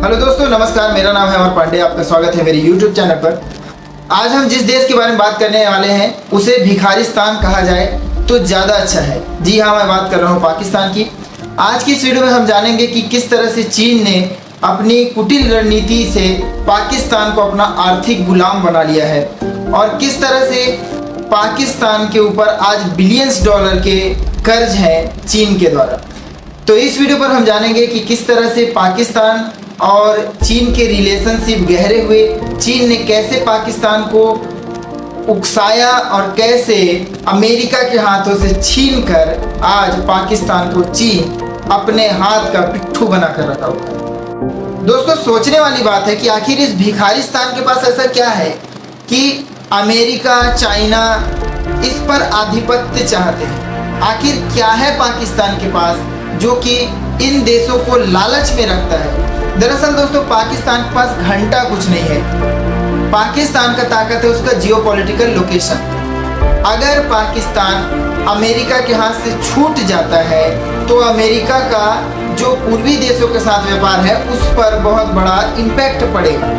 Hello दोस्तों, नमस्कार। मेरा नाम है अमर पांडे। आपका स्वागत है मेरे YouTube चैनल पर। आज हम जिस देश के बारे में बात करने वाले हैं उसे भिखारिस्तान कहा जाए तो ज़्यादा अच्छा है। जी हाँ, मैं बात कर रहा हूँ पाकिस्तान की। आज की इस वीडियो में हम जानेंगे कि किस तरह से चीन ने अपनी कुटिल रणनीति से पाकिस्तान को अपना आर्थिक गुलाम बना लिया है और किस तरह से पाकिस्तान के ऊपर आज बिलियंस डॉलर के कर्ज हैं चीन के द्वारा। तो इस वीडियो पर हम जानेंगे कि किस तरह से पाकिस्तान और चीन के रिलेशनशिप गहरे हुए, चीन ने कैसे पाकिस्तान को उकसाया और कैसे अमेरिका के हाथों से छीनकर आज पाकिस्तान को चीन अपने हाथ का पिट्ठू बना कर रखा हुआ है। दोस्तों, सोचने वाली बात है कि आखिर इस भिखारिस्तान के पास ऐसा क्या है कि अमेरिका, चाइना इस पर आधिपत्य चाहते हैं। आखिर क्या है पाकिस्तान के पास जो कि इन देशों को लालच में रखता है। दरअसल दोस्तों, पाकिस्तान के पास घंटा कुछ नहीं है। पाकिस्तान का ताकत है उसका जियोपॉलिटिकल लोकेशन। अगर पाकिस्तान अमेरिका के हाथ से छूट जाता है तो अमेरिका का जो पूर्वी देशों के साथ व्यापार है उस पर बहुत बड़ा इम्पैक्ट पड़ेगा।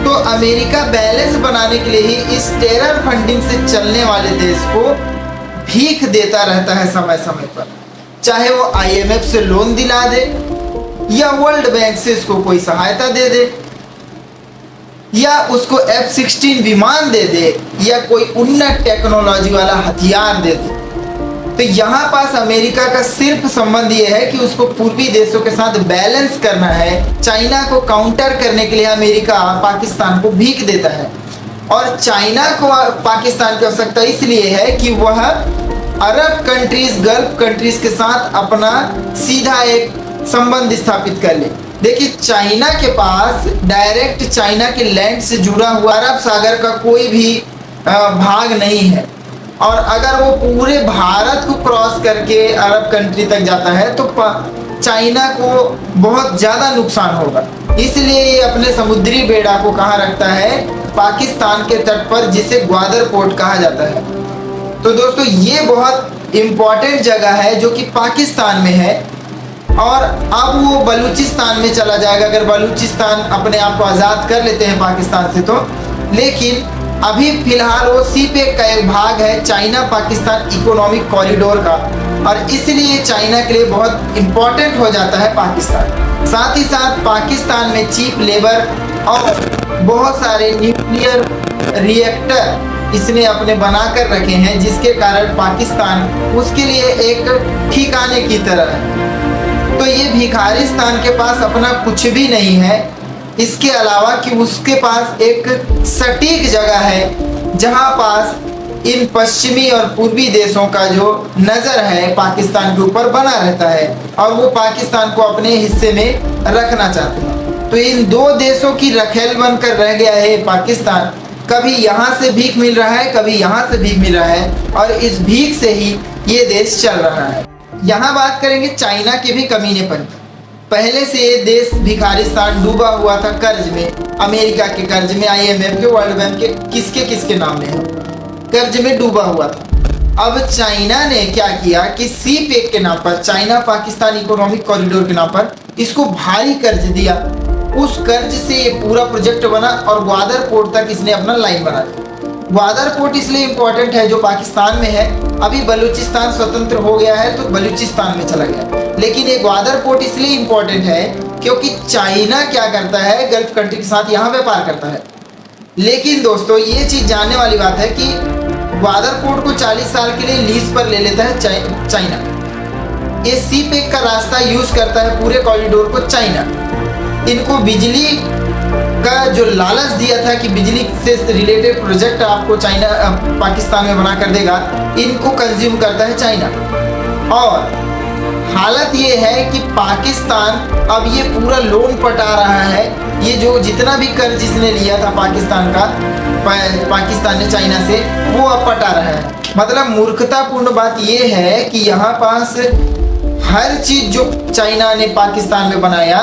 तो अमेरिका बैलेंस बनाने के लिए ही इस टेरर फंडिंग से चलने वाले देश को भीख देता रहता है समय समय पर, चाहे वो IMF से लोन दिला दे या वर्ल्ड बैंक से इसको कोई सहायता दे दे या उसको F-16 विमान दे दे या कोई उन्नत टेक्नोलॉजी वाला हथियार दे दे। तो यहाँ पास अमेरिका का सिर्फ संबंध ये है कि उसको पूर्वी देशों के साथ बैलेंस करना है। चाइना को काउंटर करने के लिए अमेरिका पाकिस्तान को भीख देता है और चाइना को पाकिस्तान की आवश्यकता इसलिए है कि वह अरब कंट्रीज, गल्फ कंट्रीज के साथ अपना सीधा एक संबंध स्थापित कर ले। देखिए, चाइना के पास डायरेक्ट चाइना के लैंड से जुड़ा हुआ अरब सागर का कोई भी भाग नहीं है और अगर वो पूरे भारत को क्रॉस करके अरब कंट्री तक जाता है तो चाइना को बहुत ज़्यादा नुकसान होगा। इसलिए ये अपने समुद्री बेड़ा को कहाँ रखता है? पाकिस्तान के तट पर, जिसे ग्वादर पोर्ट कहा जाता है। तो दोस्तों, ये बहुत इम्पॉर्टेंट जगह है जो कि पाकिस्तान में है और अब वो बलूचिस्तान में चला जाएगा अगर बलूचिस्तान अपने आप को आज़ाद कर लेते हैं पाकिस्तान से तो। लेकिन अभी फिलहाल वो सीपेक का एक भाग है, चाइना पाकिस्तान इकोनॉमिक कॉरिडोर का, और इसलिए चाइना के लिए बहुत इम्पोर्टेंट हो जाता है पाकिस्तान। साथ ही साथ पाकिस्तान में चीप लेबर और बहुत सारे न्यूक्लियर रिएक्टर इसने अपने बना कर रखे हैं, जिसके कारण पाकिस्तान उसके लिए एक ठिकाने की तरह है। तो ये भिखारिस्तान के पास अपना कुछ भी नहीं है, इसके अलावा कि उसके पास एक सटीक जगह है जहां पास इन पश्चिमी और पूर्वी देशों का जो नज़र है पाकिस्तान के ऊपर बना रहता है और वो पाकिस्तान को अपने हिस्से में रखना चाहते हैं। तो इन दो देशों की रखेल बनकर रह गया है पाकिस्तान। कभी यहाँ से भीख मिल रहा है, कभी यहाँ से भीख मिल रहा है और इस भीख से ही ये देश चल रहा है। यहाँ बात करेंगे चाइना के भी कमीनेपन। पहले से ये देश भिखारिस्तान डूबा हुआ था कर्ज में, अमेरिका के कर्ज में, IMF के, वर्ल्ड बैंक के, किसके नाम में है, कर्ज में डूबा हुआ था। अब चाइना ने क्या किया कि सीपेक के नाम पर, चाइना पाकिस्तान इकोनॉमिक कॉरिडोर के नाम पर इसको भारी कर्ज दिया। उस कर्ज से ये पूरा प्रोजेक्ट बना और ग्वादर पोर्ट तक इसने अपना लाइन बना दिया। ग्वादर पोर्ट इसलिए इम्पोर्टेंट है जो पाकिस्तान में है। अभी बलूचिस्तान स्वतंत्र हो गया है तो बलूचिस्तान में चला गया, लेकिन ये ग्वादर पोर्ट इसलिए इम्पोर्टेंट है क्योंकि चाइना क्या करता है, गल्फ कंट्री के साथ यहाँ व्यापार करता है। लेकिन दोस्तों, ये चीज़ जानने वाली बात है कि ग्वादर पोर्ट को 40 साल के लिए लीज पर ले लेता है चाइना। ये सीपेक का रास्ता यूज करता है पूरे कॉरिडोर को चाइना। इनको बिजली का जो लालच दिया था कि बिजली से रिलेटेड प्रोजेक्ट आपको चाइना पाकिस्तान में बना कर देगा, इनको कंज्यूम करता है चाइना। और हालत ये है कि पाकिस्तान अब ये पूरा लोन पटा रहा है। ये जो जितना भी कर्ज इसने लिया था पाकिस्तान का, पाकिस्तान ने चाइना से, वो अब पटा रहा है। मतलब मूर्खतापूर्ण बात ये है कि यहाँ पास हर चीज़ जो चाइना ने पाकिस्तान में बनाया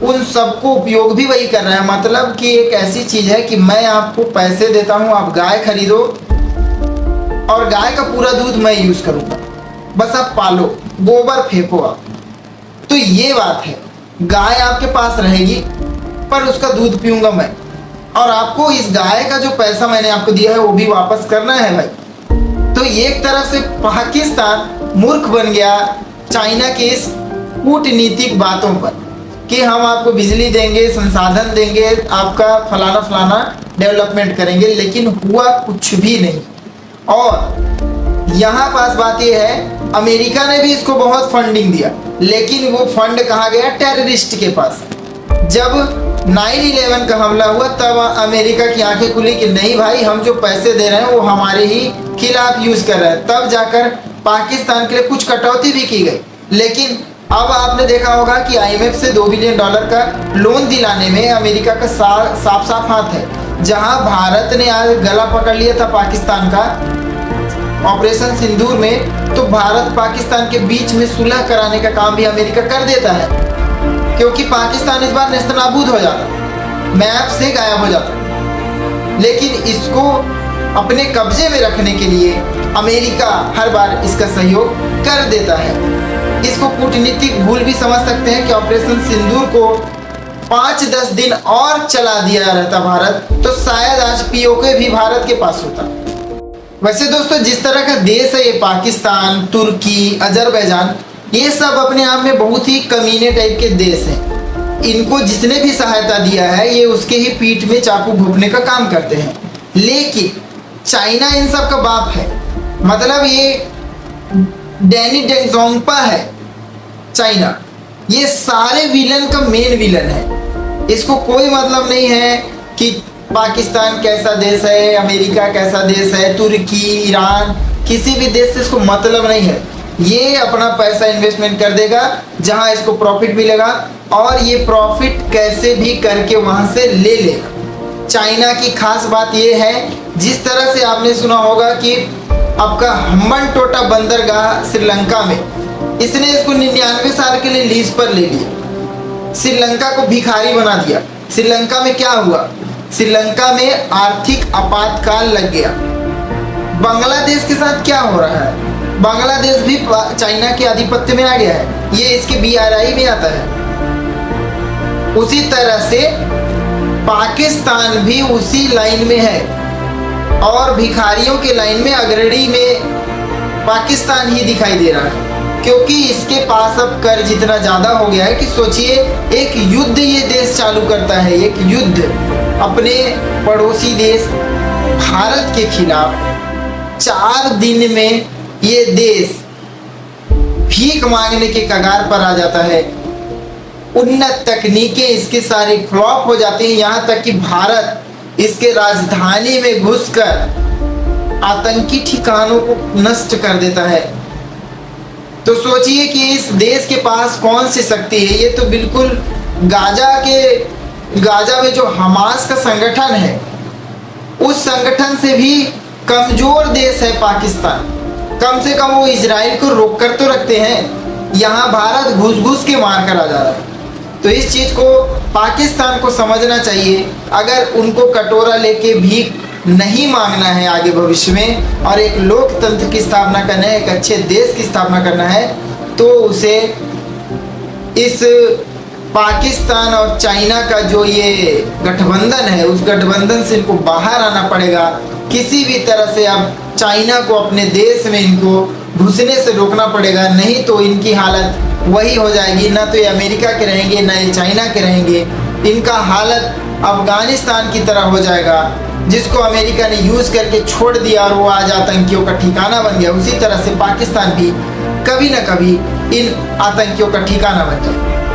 उन सबको उपयोग भी वही कर रहा है। मतलब कि एक ऐसी चीज़ है कि मैं आपको पैसे देता हूँ, आप गाय खरीदो और गाय का पूरा दूध मैं यूज़ करूँगा, बस आप पालो, गोबर फेंको आप। तो ये बात है। गाय आपके पास रहेगी पर उसका दूध पीऊंगा मैं, और आपको इस गाय का जो पैसा मैंने आपको दिया है वो भी वापस करना है भाई। तो एक तरफ से पाकिस्तान मूर्ख बन गया चाइना के इस कूटनीतिक बातों पर कि हम आपको बिजली देंगे, संसाधन देंगे, आपका फलाना फलाना डेवलपमेंट करेंगे, लेकिन हुआ कुछ भी नहीं। और यहाँ पास बात यह है, अमेरिका ने भी इसको बहुत फंडिंग दिया, लेकिन वो फंड कहाँ गया? टेररिस्ट के पास। जब 9/11 का हमला हुआ तब अमेरिका की आंखें खुली कि नहीं भाई, हम जो पैसे दे रहे हैं वो हमारे ही खिलाफ यूज कर रहे हैं। तब जाकर पाकिस्तान के लिए कुछ कटौती भी की गई। लेकिन अब आपने देखा होगा कि IMF से $2 बिलियन का लोन दिलाने में अमेरिका का साफ साफ हाथ है। जहां भारत ने आज गला पकड़ लिया था पाकिस्तान का ऑपरेशन सिंदूर में, तो भारत पाकिस्तान के बीच में सुलह कराने का काम भी अमेरिका कर देता है, क्योंकि पाकिस्तान इस बार नेस्तनाबूद हो जाता, मैप से गायब हो जाता। लेकिन इसको अपने कब्जे में रखने के लिए अमेरिका हर बार इसका सहयोग कर देता है। इसको कूटनीतिक भूल भी समझ सकते हैं कि ऑपरेशन सिंदूर को 5-10 दिन और चला दिया रहता भारत, तो शायद आज POK भी भारत के पास होता। वैसे दोस्तों, जिस तरह का देश है ये पाकिस्तान, तुर्की, अजरबैजान, ये सब अपने आप में बहुत ही कमीने टाइप के देश हैं। इनको जिसने भी सहायता दिया है ये उसके ही पीठ में चाकू घोंपने का काम करते हैं। लेकिन चाइना इन सब का बाप है, मतलब ये डैनी डेंगजोंगपा है चाइना, ये सारे विलन का मेन विलन है। इसको कोई मतलब नहीं है कि पाकिस्तान कैसा देश है, अमेरिका कैसा देश है, तुर्की, ईरान, किसी भी देश से इसको मतलब नहीं है। ये अपना पैसा इन्वेस्टमेंट कर देगा जहां इसको प्रॉफिट मिलेगा, और ये प्रॉफिट कैसे भी करके वहां से ले लेगा। चाइना की खास बात ये है, जिस तरह से आपने सुना होगा कि आपका हम्बनटोटा बंदरगाह श्रीलंका में, इसने इसको 99 साल के लिए लीज पर ले लिया, श्रीलंका को भिखारी बना दिया। श्रीलंका में क्या हुआ? श्रीलंका में आर्थिक आपातकाल लग गया। बांग्लादेश के साथ क्या हो रहा है? बांग्लादेश भी चाइना के आधिपत्य में आ गया है, ये इसके BRI में आता है। उसी तरह से पाकिस्तान भी उसी लाइन में है, और भिखारियों के लाइन में अग्रणी में पाकिस्तान ही दिखाई दे रहा है, क्योंकि इसके पास अब कर्ज इतना ज्यादा हो गया है कि सोचिए एक युद्ध ये देश चालू करता है, एक युद्ध अपने पड़ोसी देश भारत के खिलाफ। 4 दिन में ये देश भीख मांगने के कगार पर आ जाता है। उन्नत तकनीकें इसके सारी फ्लॉप हो जाती हैं, यहाँ तक कि भारत इसके राजधानी में घुसकर आतंकी ठिकानों को नष्ट कर देता है। तो सोचिए कि इस देश के पास कौन सी शक्ति है। ये तो बिल्कुल गाजा में जो हमास का संगठन है, उस संगठन से भी कमजोर देश है पाकिस्तान। कम से कम वो इजराइल को रोक कर तो रखते हैं, यहाँ भारत घुस घुस के मार कर आ जा रहा है। तो इस चीज को पाकिस्तान को समझना चाहिए। अगर उनको कटोरा लेके भीख नहीं मांगना है आगे भविष्य में, और एक लोकतंत्र की स्थापना करना है, एक अच्छे देश की स्थापना करना है, तो उसे इस पाकिस्तान और चाइना का जो ये गठबंधन है, उस गठबंधन से इनको बाहर आना पड़ेगा। किसी भी तरह से अब चाइना को अपने देश में इनको घुसने से रोकना पड़ेगा, नहीं तो इनकी हालत वही हो जाएगी। ना तो ये अमेरिका के रहेंगे, ना ये चाइना के रहेंगे। इनका हालत अफगानिस्तान की तरह हो जाएगा, जिसको अमेरिका ने यूज करके छोड़ दिया और वो आज आतंकियों का ठिकाना बन गया। उसी तरह से पाकिस्तान भी कभी ना कभी इन आतंकियों का ठिकाना बन जाए।